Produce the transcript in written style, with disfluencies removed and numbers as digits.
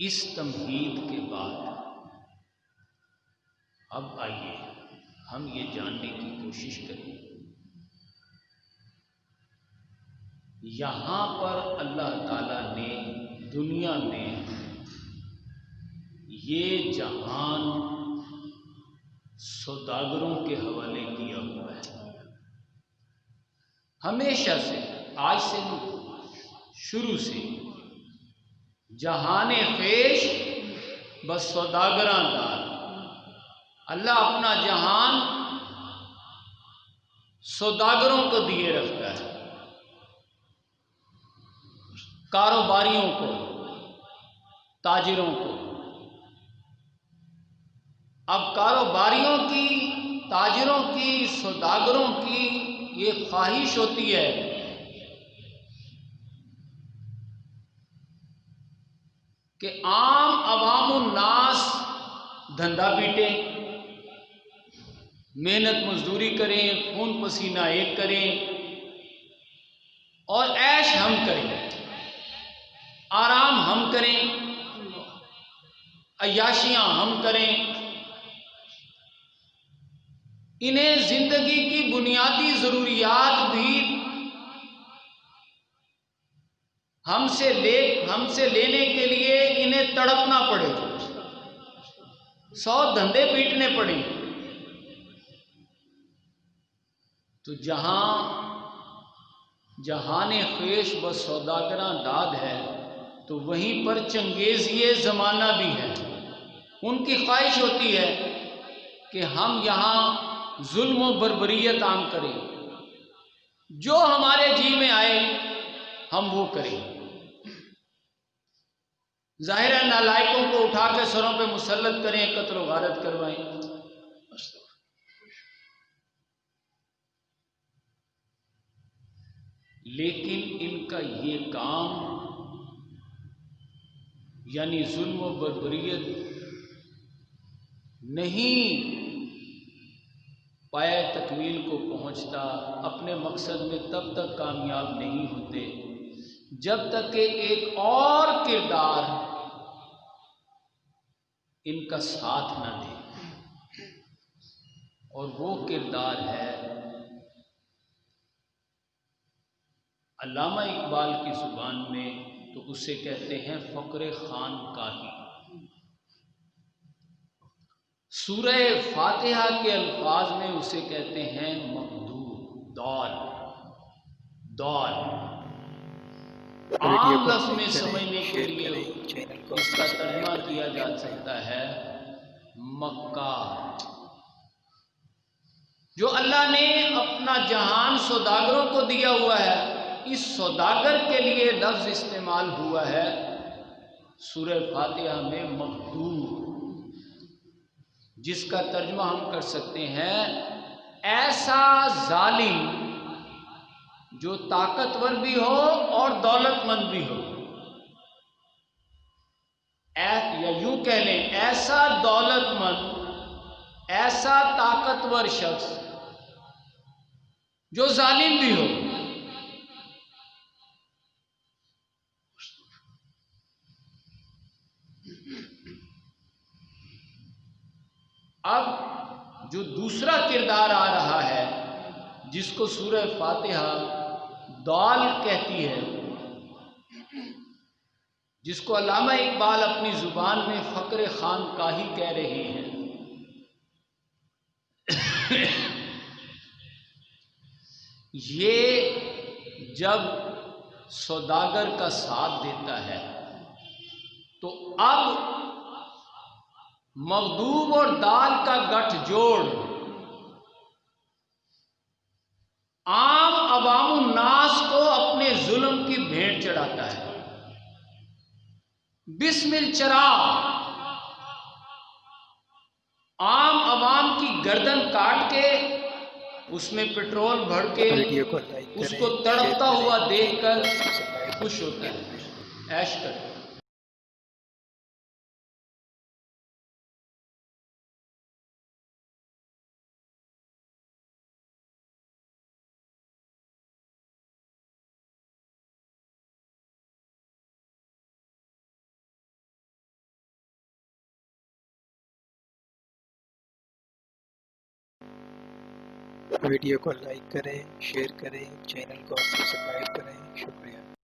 اس تمہید کے بعد اب آئیے ہم یہ جاننے کی کوشش کریں، یہاں پر اللہ تعالیٰ نے دنیا میں یہ جہان سوداگروں کے حوالے کیا ہوا ہے۔ ہمیشہ سے، آج سے شروع سے، جہان خیش بس سوداگراں دار، اللہ اپنا جہان سوداگروں کو دیے رکھتا ہے، کاروباریوں کو، تاجروں کو۔ اب کاروباریوں کی، تاجروں کی، سوداگروں کی یہ خواہش ہوتی ہے کہ عام عوام الناس دھندا پیٹیں، محنت مزدوری کریں، خون پسینہ ایک کریں اور عیش ہم کریں، آرام ہم کریں، عیاشیاں ہم کریں۔ انہیں زندگی کی بنیادی ضروریات بھی ہم سے لینے کے لیے انہیں تڑپنا پڑے، 100 دھندے پیٹنے پڑے۔ تو جہاں جہان خیش و سوداگراں داد ہے تو وہیں پر چنگیزی زمانہ بھی ہے۔ ان کی خواہش ہوتی ہے کہ ہم یہاں ظلم و بربریت عام کریں، جو ہمارے جی میں آئے ہم وہ کریں۔ ظاہر ہے نالائقوں کو اٹھا کے سروں پہ مسلط کریں، قتل و غارت کروائیں۔ لیکن ان کا یہ کام یعنی ظلم و بربریت نہیں پائے تکمیل کو پہنچتا، اپنے مقصد میں تب تک کامیاب نہیں ہوتے جب تک کہ ایک اور کردار ان کا ساتھ نہ دے، اور وہ کردار ہے علامہ اقبال کی زبان میں تو اسے کہتے ہیں فقر خانقاہی۔ سورہ فاتحہ کے الفاظ میں اسے کہتے ہیں مقدور، دال۔ عام لفظ میں سمجھنے کے لیے اس کا ترجمہ کیا جا سکتا ہے مکار۔ جو اللہ نے اپنا جہان سوداگروں کو دیا ہوا ہے، اس سوداگر کے لیے لفظ استعمال ہوا ہے سورہ فاتحہ میں مقدور، جس کا ترجمہ ہم کر سکتے ہیں ایسا ظالم جو طاقتور بھی ہو اور دولت مند بھی ہو، یا یوں کہہ لیں ایسا دولت مند، ایسا طاقتور شخص جو ظالم بھی ہو۔ اب جو دوسرا کردار آ رہا ہے جس کو سورہ فاتحہ دال کہتی ہے، جس کو علامہ اقبال اپنی زبان میں فقر خانقاہی کہہ رہے ہیں، یہ جب سوداگر کا ساتھ دیتا ہے تو اب مغدوب اور دال کا گٹھ جوڑ عام عوام الناس کو اپنے ظلم کی بھیٹ چڑھاتا ہے۔ بسم الچراغ عام عوام کی گردن کاٹ کے اس میں پٹرول بھر کے اس کو تڑپتا ہوا دیکھ کر خوش ہوتا ہے، عیش کرتا ہے۔ ویڈیو کو لائک کریں، شیئر کریں، چینل کو سبسکرائب کریں۔ شکریہ۔